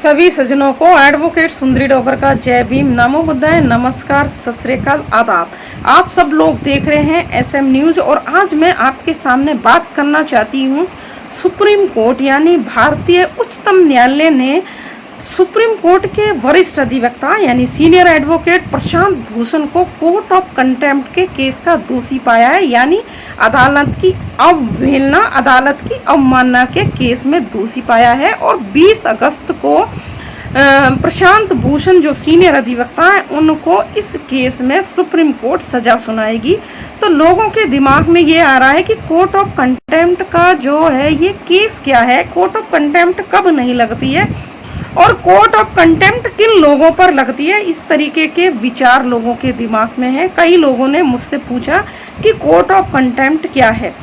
सभी सज्जनों को एडवोकेट सुंदरी डोगर का जय भीम, नमो बुद्धाय, नमस्कार, सत श्री अकाल, आदाब। आप सब लोग देख रहे हैं एसएम न्यूज और आज मैं आपके सामने बात करना चाहती हूं। सुप्रीम कोर्ट यानी भारतीय उच्चतम न्यायालय ने सुप्रीम कोर्ट के वरिष्ठ अधिवक्ता यानी सीनियर एडवोकेट प्रशांत भूषण को कोर्ट ऑफ कंटेम्प्ट के केस का दोषी पाया है, यानी अदालत की अवहेलना, अदालत की अवमानना के केस में दोषी पाया है। और 20 अगस्त को प्रशांत भूषण जो सीनियर अधिवक्ता है उनको इस केस में सुप्रीम कोर्ट सजा सुनाएगी। तो लोगों के दिमाग में ये आ रहा है कि कोर्ट ऑफ कंटेम्प्ट का जो है ये केस क्या है, कोर्ट ऑफ कंटेम्प्ट कब नहीं लगती है और कोर्ट ऑफ कंटेम्प्ट किन लोगों पर लगती है। इस तरीके के विचार लोगों के दिमाग में है। कई लोगों ने मुझसे पूछा कि कोर्ट ऑफ कंटेम्प्ट क्या है।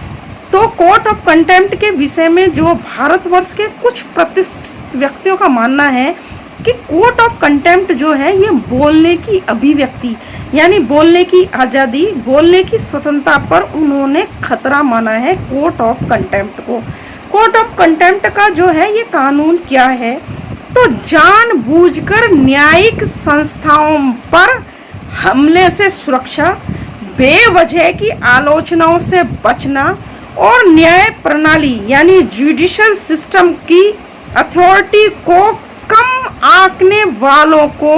तो कोर्ट ऑफ कंटेम्प्ट के विषय में जो भारतवर्ष के कुछ प्रतिष्ठित व्यक्तियों का मानना है कि कोर्ट ऑफ कंटेम्प्ट जो है ये बोलने की अभिव्यक्ति यानी बोलने की आज़ादी, बोलने की स्वतंत्रता पर उन्होंने खतरा माना है कोर्ट ऑफ कंटेम्प्ट को। कोर्ट ऑफ कंटेम्प्ट का जो है ये कानून क्या है, तो जानबूझकर न्यायिक संस्थाओं पर हमले से सुरक्षा, बेवजह की आलोचनाओं से बचना और न्याय प्रणाली यानी जुडिशियल सिस्टम की अथॉरिटी को कम आंकने वालों को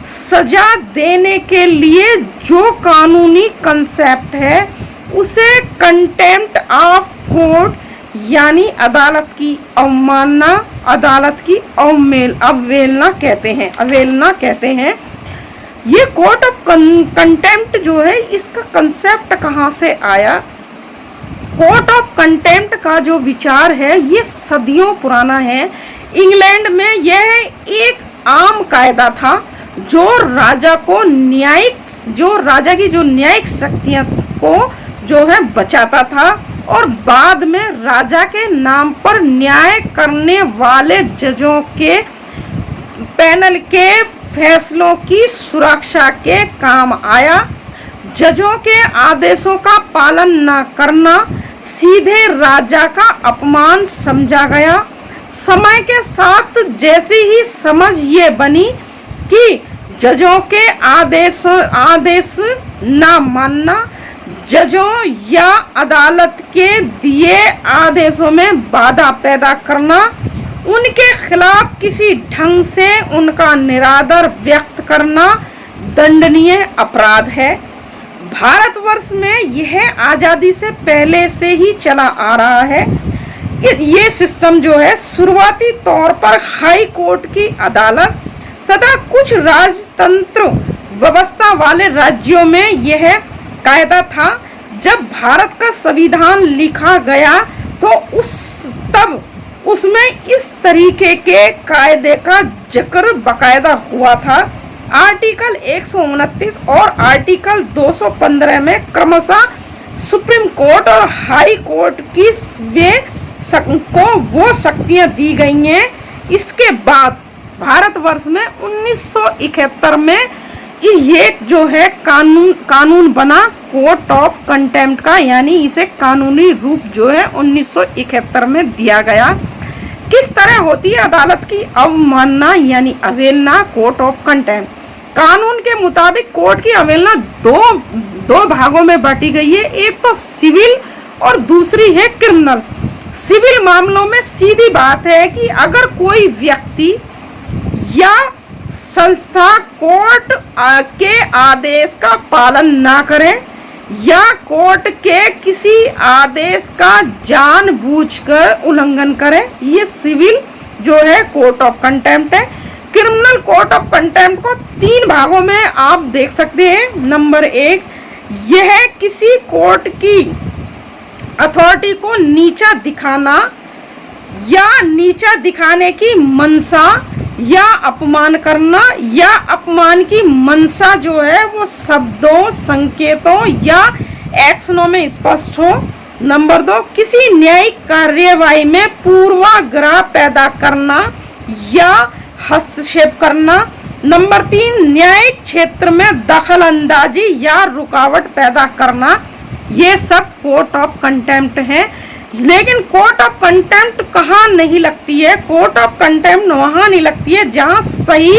सजा देने के लिए जो कानूनी कंसेप्ट है उसे कंटेम्प्ट ऑफ कोर्ट यानी अदालत की अवमानना, अदालत की अवहेलना कहते हैं। ये कोर्ट ऑफ कंटेम्प्ट जो है इसका कंसेप्ट कहाँ से आया। कोर्ट ऑफ कंटेम्प्ट का जो विचार है ये सदियों पुराना है। इंग्लैंड में यह एक आम कायदा था जो राजा की जो न्यायिक शक्तियां को जो है बचाता था और बाद में राजा के नाम पर न्याय करने वाले जजों के पैनल के फैसलों की सुरक्षा के काम आया। जजों के आदेशों का पालन न करना सीधे राजा का अपमान समझा गया। समय के साथ जैसी ही समझ ये बनी कि जजों के आदेश न मानना, जजों या अदालत के दिए आदेशों में बाधा पैदा करना, उनके खिलाफ किसी ढंग से उनका निरादर व्यक्त करना दंडनीय अपराध है। भारतवर्ष में यह आज़ादी से पहले से ही चला आ रहा है। ये सिस्टम जो है शुरुआती तौर पर हाई कोर्ट की अदालत तथा कुछ राजतंत्र व्यवस्था वाले राज्यों में यह कायदा था। जब भारत का संविधान लिखा गया तो तब उसमें इस तरीके के कायदे का जिक्र बकायदा हुआ था। आर्टिकल 129 और आर्टिकल 215 में क्रमशः सुप्रीम कोर्ट और हाई कोर्ट की वो शक्तियां दी गई हैं। इसके बाद भारतवर्ष में 1971 में ये जो है कानून बना कोर्ट ऑफ कंटेम्प्ट का, यानी इसे कानूनी रूप जो है 1971 में दिया गया। किस तरह होती है अदालत की अवमानना यानी अवहेलना कोर्ट ऑफ कंटेम्प्ट। कानून के मुताबिक कोर्ट की अवहेलना दो भागों में बांटी गई है। एक तो सिविल और दूसरी है क्रिमिनल। सिविल मामलों में सीधी बात है कि अगर कोई व्यक्ति या संस्था कोर्ट के आदेश का पालन ना करे या कोर्ट के किसी आदेश का जानबूझकर उल्लंघन करे, ये सिविल जो है कोर्ट ऑफ कंटेम्प्ट है। क्रिमिनल कोर्ट ऑफ कंटेम्प्ट को 3 भागों में आप देख सकते हैं। नंबर 1, यह किसी कोर्ट की अथॉरिटी को नीचा दिखाना या नीचा दिखाने की मंशा या अपमान करना या अपमान की मंशा जो है वो शब्दों, संकेतों या एक्शनों में स्पष्ट हो। नंबर 2, किसी न्यायिक कार्यवाही में पूर्वाग्रह पैदा करना या हस्तक्षेप करना। नंबर 3, न्यायिक क्षेत्र में दखल अंदाजी या रुकावट पैदा करना। ये सब कोर्ट ऑफ कंटेम्प्ट है। लेकिन कोर्ट ऑफ कंटेम्प्ट कहाँ नहीं लगती है? कोर्ट ऑफ कंटेम्प्ट वहां नहीं लगती है जहां सही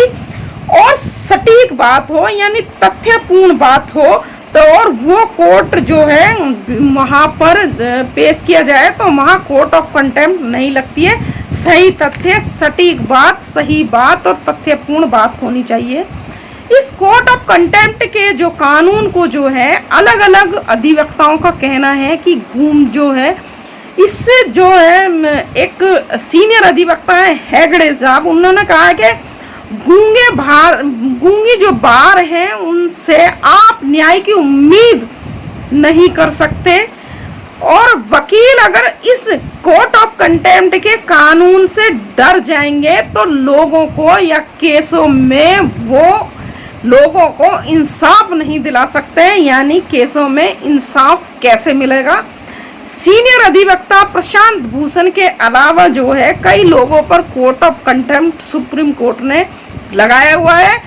और सटीक बात हो, यानी तथ्यपूर्ण बात हो, तो और वो कोर्ट जो है वहां पर पेश किया जाए तो वहां कोर्ट ऑफ कंटेम्प्ट नहीं लगती है। सही तथ्य, सटीक बात, सही बात और तथ्यपूर्ण बात होनी चाहिए। इस कोर्ट ऑफ कंटेम्प्ट के जो कानून को जो है अलग अलग अधिवक्ताओं का कहना है कि जो है इससे जो है एक सीनियर अधिवक्ता है हेगड़े साहब, उन्होंने कहा है कि गूंगी जो बार हैं उनसे आप न्याय की उम्मीद नहीं कर सकते, और वकील अगर इस कोर्ट ऑफ कंटेम्प्ट के कानून से डर जाएंगे तो लोगों को या केसों में वो लोगों को इंसाफ नहीं दिला सकते, यानी केसों में इंसाफ कैसे मिलेगा। सीनियर अधिवक्ता प्रशांत भूषण के अलावा जो है कई लोगों पर court of contempt supreme court ने लगाया हुआ है।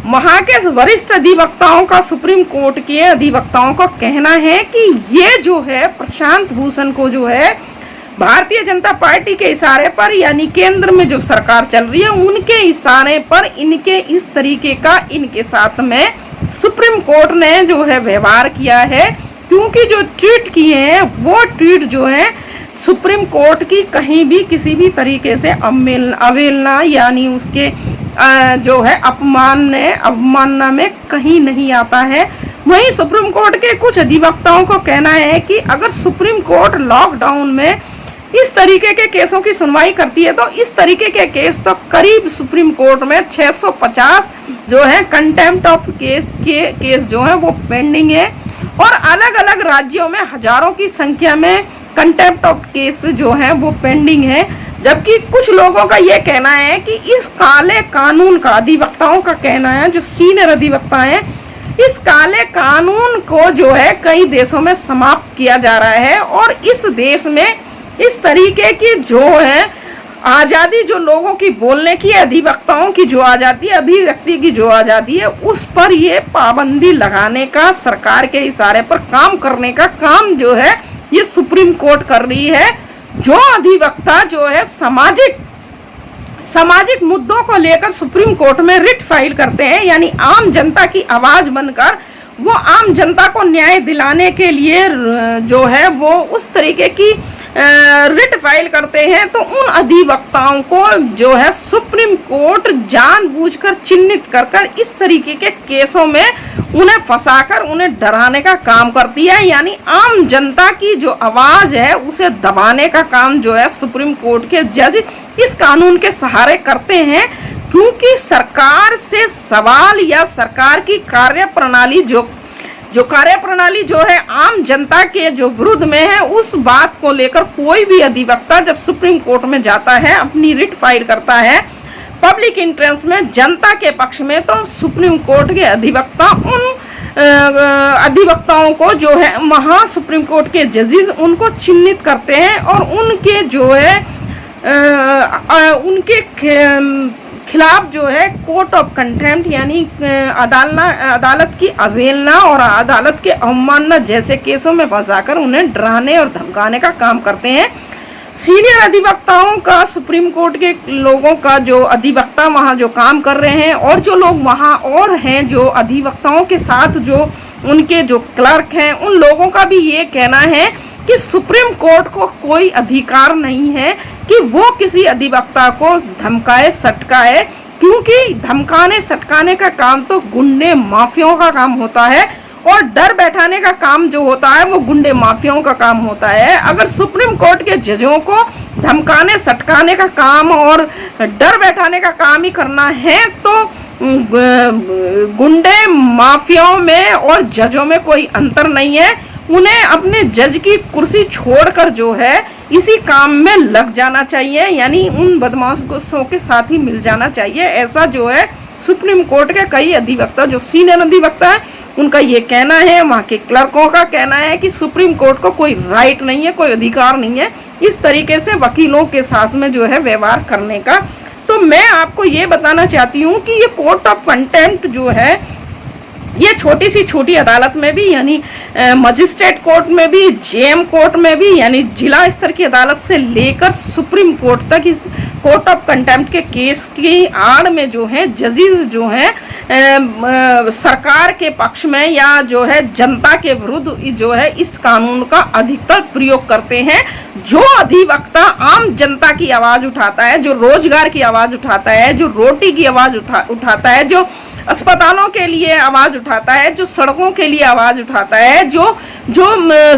वहां के वरिष्ठ अधिवक्ताओं का सुप्रीम कोर्ट के अधिवक्ताओं का कहना है कि ये जो है प्रशांत भूषण को जो है भारतीय जनता पार्टी के इशारे पर, यानी केंद्र में जो सरकार चल रही है उनके इशारे पर इनके इस तरीके का इनके साथ में सुप्रीम कोर्ट ने जो है व्यवहार किया है, क्योंकि जो ट्वीट किए हैं वो ट्वीट जो है सुप्रीम कोर्ट की कहीं भी किसी भी तरीके से अवहेलना यानी उसके जो है अवमानना में कहीं नहीं आता है। वहीं सुप्रीम कोर्ट के कुछ अधिवक्ताओं को कहना है कि अगर सुप्रीम कोर्ट लॉकडाउन में इस तरीके के केसों की सुनवाई करती है तो इस तरीके के केस तो करीब सुप्रीम कोर्ट में 650 जो है कंटेम्प्ट ऑफ केस जो है वो पेंडिंग है, और अलग अलग राज्यों में हजारों की संख्या में कंटेम्प्ट ऑफ केस जो है वो पेंडिंग है। जबकि कुछ लोगों का ये कहना है कि इस काले कानून का, अधिवक्ताओं का कहना है जो सीनियर अधिवक्ता हैं, इस काले कानून को जो है कई देशों में समाप्त किया जा रहा है, और इस देश में इस तरीके की जो है आज़ादी, जो लोगों की बोलने की, अधिवक्ताओं की जो आज़ादी, अभिव्यक्ति की जो आज़ादी है, उस पर ये पाबंदी लगाने का, सरकार के इशारे पर काम करने का काम जो है ये सुप्रीम कोर्ट कर रही है। जो अधिवक्ता जो है सामाजिक मुद्दों को लेकर सुप्रीम कोर्ट में रिट फाइल करते हैं, यानी आम जनता की आवाज बनकर वो आम जनता को न्याय दिलाने के लिए जो है वो उस तरीके की रिट फाइल करते हैं, तो उन अधिवक्ताओं को जो है सुप्रीम कोर्ट जानबूझकर चिन्हित कर इस तरीके के केसों में उन्हें फंसाकर उन्हें डराने का काम करती है, यानी आम जनता की जो आवाज है उसे दबाने का काम जो है सुप्रीम कोर्ट के जज इस कानून के सहारे करते हैं। क्योंकि सरकार से सवाल या सरकार की कार्यप्रणाली जो है आम जनता के जो विरुद्ध में है, उस बात को लेकर कोई भी अधिवक्ता जब सुप्रीम कोर्ट में जाता है, अपनी रिट फाइल करता है पब्लिक इंटरेस्ट में, जनता के पक्ष में, तो सुप्रीम कोर्ट के अधिवक्ता उन अधिवक्ताओं को जो है वहाँ सुप्रीम कोर्ट के जजेस उनको चिन्हित करते हैं और उनके जो है उनके खिलाफ जो है कोर्ट ऑफ कंटेम्प्ट यानी अदालत की अवहेलना और अदालत के अवमानना जैसे केसों में फंसाकर उन्हें डराने और धमकाने का काम करते हैं। सीनियर अधिवक्ताओं का, सुप्रीम कोर्ट के लोगों का, जो अधिवक्ता वहाँ जो काम कर रहे हैं और जो लोग वहाँ और हैं जो अधिवक्ताओं के साथ जो उनके जो क्लर्क हैं, उन लोगों का भी ये कहना है कि सुप्रीम कोर्ट को कोई अधिकार नहीं है कि वो किसी अधिवक्ता को धमकाए सटकाए, क्योंकि धमकाने सटकाने का काम तो गुंडे माफियाओं का काम होता है और डर बैठाने का काम जो होता है वो गुंडे माफियाओं का काम होता है। अगर सुप्रीम कोर्ट के जजों को धमकाने सटकाने का काम और डर बैठाने का काम ही करना है तो गुंडे माफियाओं में और जजों में कोई अंतर नहीं है। उन्हें अपने जज की कुर्सी छोड़कर जो है इसी काम में लग जाना चाहिए, यानी उन बदमाशों के साथ ही मिल जाना चाहिए। ऐसा जो है सुप्रीम कोर्ट के कई अधिवक्ता, जो सीनियर अधिवक्ता है, उनका ये कहना है। वहाँ के क्लर्कों का कहना है कि सुप्रीम कोर्ट को कोई राइट नहीं है, कोई अधिकार नहीं है इस तरीके से वकीलों के साथ में जो है व्यवहार करने का। तो मैं आपको ये बताना चाहती हूँ कि ये कोर्ट ऑफ कंटेम्प्ट जो है ये छोटी सी छोटी अदालत में भी, यानी मजिस्ट्रेट कोर्ट में भी, जेएम कोर्ट में भी, यानी जिला स्तर की अदालत से लेकर सुप्रीम कोर्ट तक इस कोर्ट ऑफ कंटेम्प्ट के केस की आड़ में जो है जजेस जो है सरकार के पक्ष में या जो है जनता के विरुद्ध जो है इस कानून का अधिकतर प्रयोग करते हैं। जो अधिवक्ता आम जनता की आवाज उठाता है, जो रोजगार की आवाज उठाता है, जो रोटी की आवाज उठाता है, जो अस्पतालों के लिए आवाज उठाता है, जो सड़कों के लिए आवाज उठाता है, जो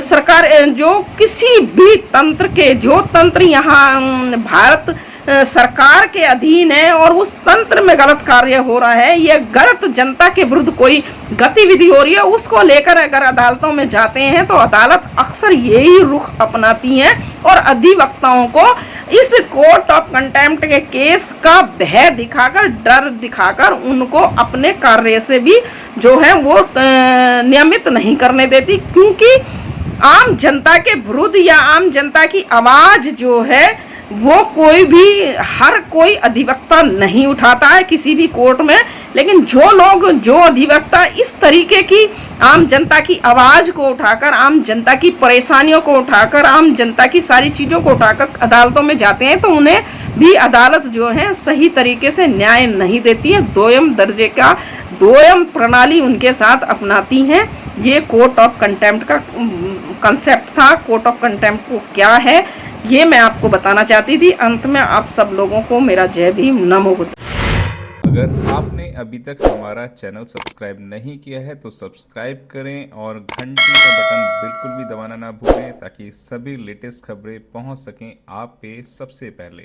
सरकार, जो किसी भी तंत्र के, जो तंत्र यहाँ भारत सरकार के अधीन है और उस तंत्र में गलत कार्य हो रहा है, यह गलत जनता के विरुद्ध कोई गतिविधि हो रही है, उसको लेकर अगर अदालतों में जाते हैं तो अदालत अक्सर यही रुख अपनाती है और अधिवक्ताओं को इस कोर्ट ऑफ कंटेम्प्ट के केस का भय दिखाकर, डर दिखाकर उनको अपने कार्य से भी जो है वो नियमित नहीं करने देती, क्योंकि आम जनता के विरुद्ध या आम जनता की आवाज जो है वो कोई भी, हर कोई अधिवक्ता नहीं उठाता है किसी भी कोर्ट में। लेकिन जो लोग, जो अधिवक्ता इस तरीके की आम जनता की आवाज को उठाकर, आम जनता की परेशानियों को उठाकर, आम जनता की सारी चीजों को उठाकर अदालतों में जाते हैं तो उन्हें भी अदालत जो है सही तरीके से न्याय नहीं देती है, दोयम दर्जे का, दोयम प्रणाली उनके साथ अपनाती हैं। ये कोर्ट ऑफ कंटेम्प्ट का कंसेप्ट था। कोर्ट ऑफ कंटेम्प्ट को क्या है ये मैं आपको बताना चाहती थी। अंत में आप सब लोगों को मेरा जय भीम, नमो बुद्धाय। अगर आपने अभी तक हमारा चैनल सब्सक्राइब नहीं किया है तो सब्सक्राइब करें और घंटी का बटन बिल्कुल भी दबाना ना भूलें ताकि सभी लेटेस्ट खबरें पहुंच सकें आप पे सबसे पहले।